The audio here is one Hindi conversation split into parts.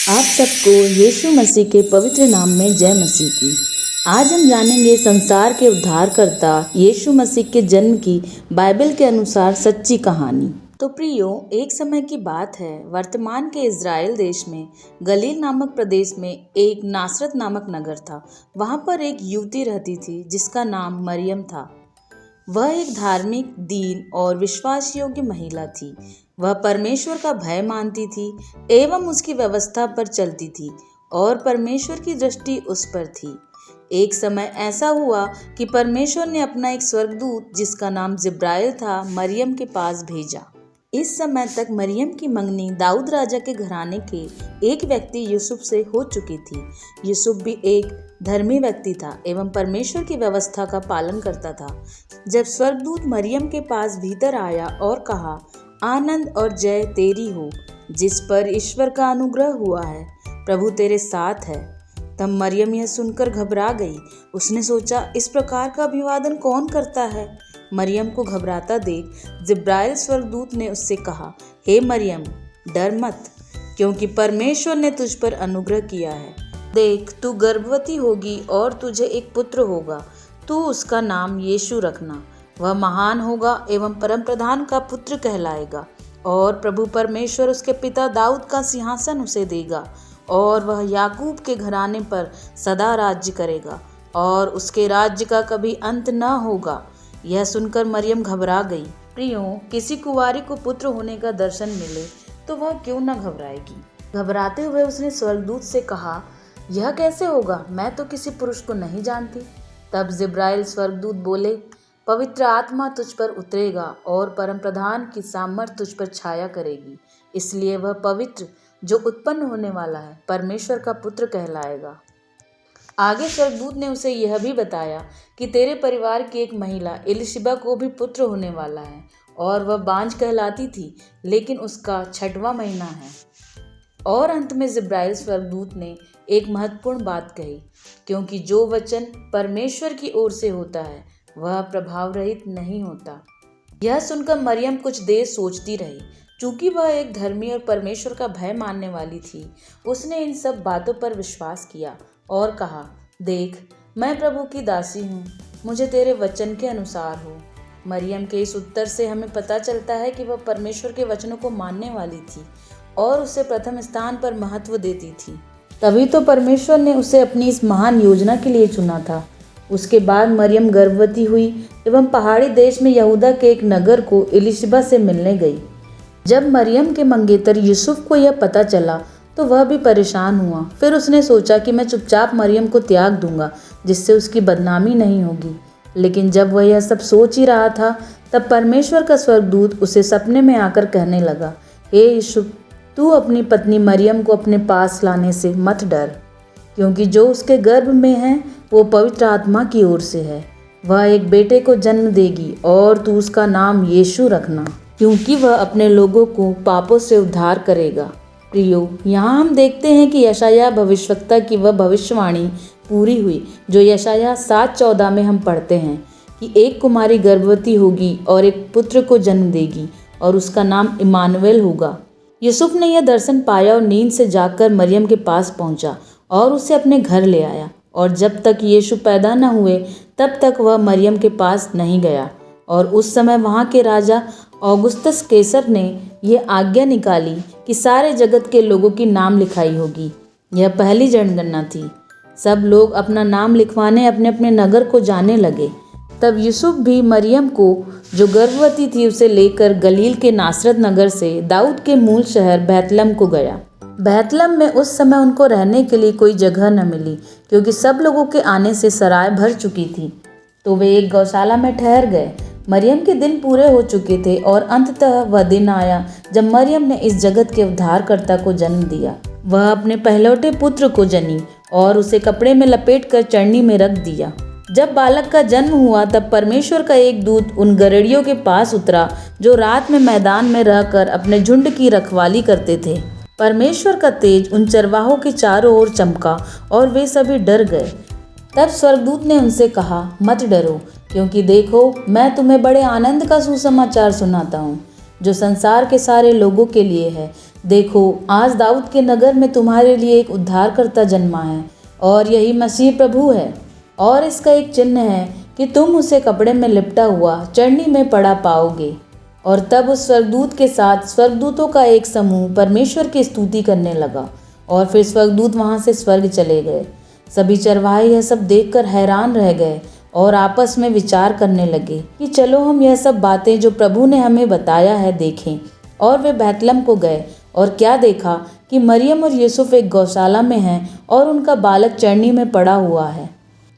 आप सबको यीशु मसीह के पवित्र नाम में जय मसीह की। आज हम जानेंगे संसार के उद्धारकर्ता यीशु मसीह के जन्म की बाइबल के अनुसार सच्ची कहानी। तो प्रियो, एक समय की बात है, वर्तमान के इज़राइल देश में गलील नामक प्रदेश में एक नासरत नामक नगर था। वहाँ पर एक युवती रहती थी जिसका नाम मरियम था। वह एक धार्मिक, दीन और विश्वास योग्य महिला थी। वह परमेश्वर का भय मानती थी एवं उसकी व्यवस्था पर चलती थी और परमेश्वर की दृष्टि उस पर थी। एक समय ऐसा हुआ कि परमेश्वर ने अपना एक स्वर्गदूत जिसका नाम जिब्राइल था मरियम के पास भेजा। इस समय तक मरियम की मंगनी दाऊद राजा के घराने के एक व्यक्ति यूसुफ से हो चुकी थी। यूसुफ भी एक धर्मी व्यक्ति था एवं परमेश्वर की व्यवस्था का पालन करता था। जब स्वर्गदूत मरियम के पास भीतर आया और कहा, आनंद और जय तेरी हो, जिस पर ईश्वर का अनुग्रह हुआ है, प्रभु तेरे साथ है। तब मरियम यह सुनकर घबरा गई। उसने सोचा, इस प्रकार का अभिवादन कौन करता है। मरियम को घबराता देख जिब्राइल स्वर्गदूत ने उससे कहा, हे मरियम, डर मत, क्योंकि परमेश्वर ने तुझ पर अनुग्रह किया है। देख, तू गर्भवती होगी और तुझे एक पुत्र होगा। तू उसका नाम यीशु रखना। वह महान होगा एवं परम प्रधान का पुत्र कहलाएगा, और प्रभु परमेश्वर उसके पिता दाऊद का सिंहासन उसे देगा, और वह याकूब के घराने पर सदा राज्य करेगा, और उसके राज्य का कभी अंत न होगा। यह सुनकर मरियम घबरा गई। प्रियो, किसी कुंवारी को पुत्र होने का दर्शन मिले तो वह क्यों न घबराएगी। घबराते हुए उसने स्वर्गदूत से कहा, यह कैसे होगा, मैं तो किसी पुरुष को नहीं जानती। तब जिब्राइल स्वर्गदूत बोले, पवित्र आत्मा तुझ पर उतरेगा और परम प्रधान की सामर्थ तुझ पर छाया करेगी, इसलिए वह पवित्र जो उत्पन्न होने वाला है परमेश्वर का पुत्र कहलाएगा। आगे स्वर्गदूत ने उसे यह भी बताया कि तेरे परिवार की एक महिला एलिशिबा को भी पुत्र होने वाला है, और वह बांझ कहलाती थी, लेकिन उसका 6वां महीना है। और अंत में जिब्राइल स्वर्गदूत ने एक महत्वपूर्ण बात कही, क्योंकि जो वचन परमेश्वर की ओर से होता है वह प्रभाव रहित नहीं होता। यह सुनकर मरियम कुछ देर सोचती रही। चूंकि वह एक धर्मी और परमेश्वर का भय मानने वाली थी, उसने इन सब बातों पर विश्वास किया और कहा, देख, मैं प्रभु की दासी हूँ, मुझे तेरे वचन के अनुसार हो। मरियम के इस उत्तर से हमें पता चलता है कि वह परमेश्वर के वचनों को मानने वाली थी और उसे प्रथम स्थान पर महत्व देती थी। तभी तो परमेश्वर ने उसे अपनी इस महान योजना के लिए चुना था। उसके बाद मरियम गर्भवती हुई एवं पहाड़ी देश में यहूदा के एक नगर को एलिशिबा से मिलने गई। जब मरियम के मंगेतर यूसुफ को यह पता चला तो वह भी परेशान हुआ। फिर उसने सोचा कि मैं चुपचाप मरियम को त्याग दूंगा, जिससे उसकी बदनामी नहीं होगी। लेकिन जब वह यह सब सोच ही रहा था, तब परमेश्वर का स्वर्गदूत उसे सपने में आकर कहने लगा, हे यूसुफ, तू अपनी पत्नी मरियम को अपने पास लाने से मत डर, क्योंकि जो उसके गर्भ में है वो पवित्र आत्मा की ओर से है। वह एक बेटे को जन्म देगी और तू उसका नाम यीशु रखना, क्योंकि वह अपने लोगों को पापों से उद्धार करेगा। प्रियो, यहाँ हम देखते हैं कि यशायाह भविष्यवक्ता की वह भविष्यवाणी पूरी हुई, जो यशायाह 7:14 में हम पढ़ते हैं कि एक कुमारी गर्भवती होगी और एक पुत्र को जन्म देगी और उसका नाम इमानुएल होगा। यूसुफ ने यह दर्शन पाया और नींद से जागकर मरियम के पास पहुंचा और उसे अपने घर ले आया, और जब तक यीशु पैदा न हुए तब तक वह मरियम के पास नहीं गया। और उस समय वहाँ के राजा औगुस्तस कैसर ने यह आज्ञा निकाली कि सारे जगत के लोगों की नाम लिखाई होगी। यह पहली जनगणना थी। सब लोग अपना नाम लिखवाने अपने अपने नगर को जाने लगे। तब यूसुफ भी मरियम को, जो गर्भवती थी, उसे लेकर गलील के नासरत नगर से दाऊद के मूल शहर बैतलहम को गया। बैतलहम में उस समय उनको रहने के लिए कोई जगह न मिली, क्योंकि सब लोगों के आने से सराय भर चुकी थी। तो वे एक गौशाला में ठहर गए। मरियम के दिन पूरे हो चुके थे और अंततः वह दिन आया जब मरियम ने इस जगत के उद्धारकर्ता को जन्म दिया। वह अपने पहलौठे पुत्र को जनी और उसे कपड़े में लपेटकर चरनी में रख दिया। जब बालक का जन्म हुआ तब परमेश्वर का एक दूत उन गड़ेड़ियों के पास उतरा जो रात में मैदान में रहकर अपने झुंड की रखवाली करते थे। परमेश्वर का तेज उन चरवाहों के चारों ओर चमका और वे सभी डर गए। तब स्वर्गदूत ने उनसे कहा, मत डरो, क्योंकि देखो, मैं तुम्हें बड़े आनंद का सुसमाचार सुनाता हूँ, जो संसार के सारे लोगों के लिए है। देखो, आज दाऊद के नगर में तुम्हारे लिए एक उद्धारकर्ता जन्मा है और यही मसीह प्रभु है। और इसका एक चिन्ह है कि तुम उसे कपड़े में लिपटा हुआ चरनी में पड़ा पाओगे। और तब उस स्वर्गदूत के साथ स्वर्गदूतों का एक समूह परमेश्वर की स्तुति करने लगा और फिर स्वर्गदूत वहां से स्वर्ग चले गए। सभी चरवाहे यह सब देखकर हैरान रह गए और आपस में विचार करने लगे कि चलो हम यह सब बातें जो प्रभु ने हमें बताया है देखें। और वे बैतलहम को गए और क्या देखा कि मरियम और यूसुफ एक गौशाला में हैं और उनका बालक चरनी में पड़ा हुआ है।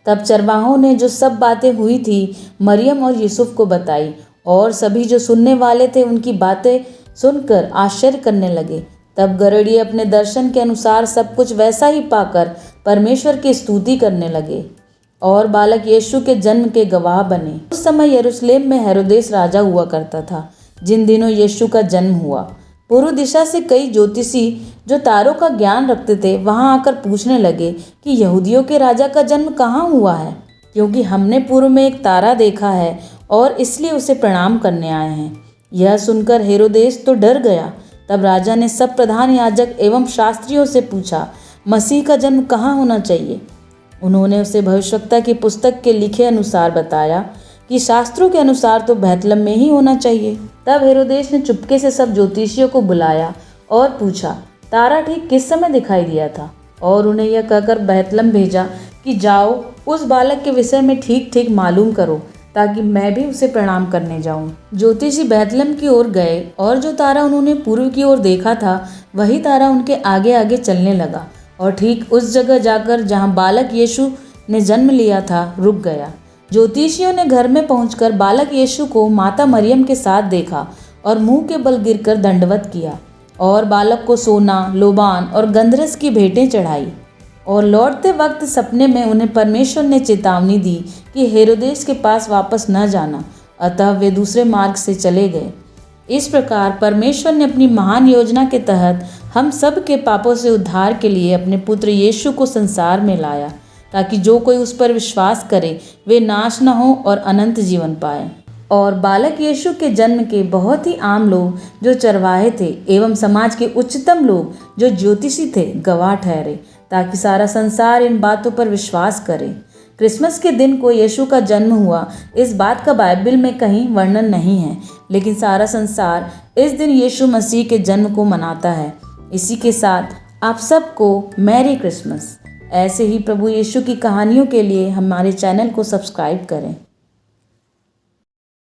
तब चरवाहों ने जो सब बातें हुई थी मरियम और यूसुफ को बताई और सभी जो सुनने वाले थे उनकी बातें सुनकर आश्चर्य करने लगे। तब गरड़िए अपने दर्शन के अनुसार सब कुछ वैसा ही पाकर परमेश्वर की स्तुति करने लगे और बालक यीशु के जन्म के गवाह बने। उस समय यरूशलेम में हेरोदेस राजा हुआ करता था जिन दिनों यीशु का जन्म हुआ। पूर्व दिशा से कई ज्योतिषी जो तारों का ज्ञान रखते थे वहां आकर पूछने लगे कि यहूदियों के राजा का जन्म कहाँ हुआ है, क्योंकि हमने पूर्व में एक तारा देखा है और इसलिए उसे प्रणाम करने आए हैं। यह सुनकर हेरोदेस तो डर गया। तब राजा ने सब प्रधान याजक एवं शास्त्रियों से पूछा, मसीह का जन्म कहाँ होना चाहिए। उन्होंने उसे भविष्यवक्ता की पुस्तक के लिखे अनुसार बताया कि शास्त्रों के अनुसार तो बैतलहम में ही होना चाहिए। तब हेरोदेस ने चुपके से सब ज्योतिषियों को बुलाया और पूछा, तारा ठीक किस समय दिखाई दिया था, और उन्हें यह कहकर बैतलहम भेजा कि जाओ उस बालक के विषय में ठीक ठीक मालूम करो ताकि मैं भी उसे प्रणाम करने जाऊं। ज्योतिषी बैतलहम की ओर गए और जो तारा उन्होंने पूर्व की ओर देखा था वही तारा उनके आगे आगे चलने लगा और ठीक उस जगह जाकर जहां बालक यीशु ने जन्म लिया था रुक गया। ज्योतिषियों ने घर में पहुंचकर बालक यीशु को माता मरियम के साथ देखा और मुंह के बल गिरकर दंडवत किया और बालक को सोना, लोबान और गंधरस की भेंटें चढ़ाई। और लौटते वक्त सपने में उन्हें परमेश्वर ने चेतावनी दी कि हेरोदेस के पास वापस न जाना, अतः वे दूसरे मार्ग से चले गए। इस प्रकार परमेश्वर ने अपनी महान योजना के तहत हम सब के पापों से उद्धार के लिए अपने पुत्र यीशु को संसार में लाया, ताकि जो कोई उस पर विश्वास करे वे नाश न हो और अनंत जीवन पाए। और बालक यीशु के जन्म के बहुत ही आम लोग जो चरवाहे थे एवं समाज के उच्चतम लोग जो ज्योतिषी थे गवाह ठहरे, ताकि सारा संसार इन बातों पर विश्वास करे। क्रिसमस के दिन को यीशु का जन्म हुआ इस बात का बाइबल में कहीं वर्णन नहीं है, लेकिन सारा संसार इस दिन यीशु मसीह के जन्म को मनाता है। इसी के साथ आप सबको मैरी क्रिसमस। ऐसे ही प्रभु यीशु की कहानियों के लिए हमारे चैनल को सब्सक्राइब करें।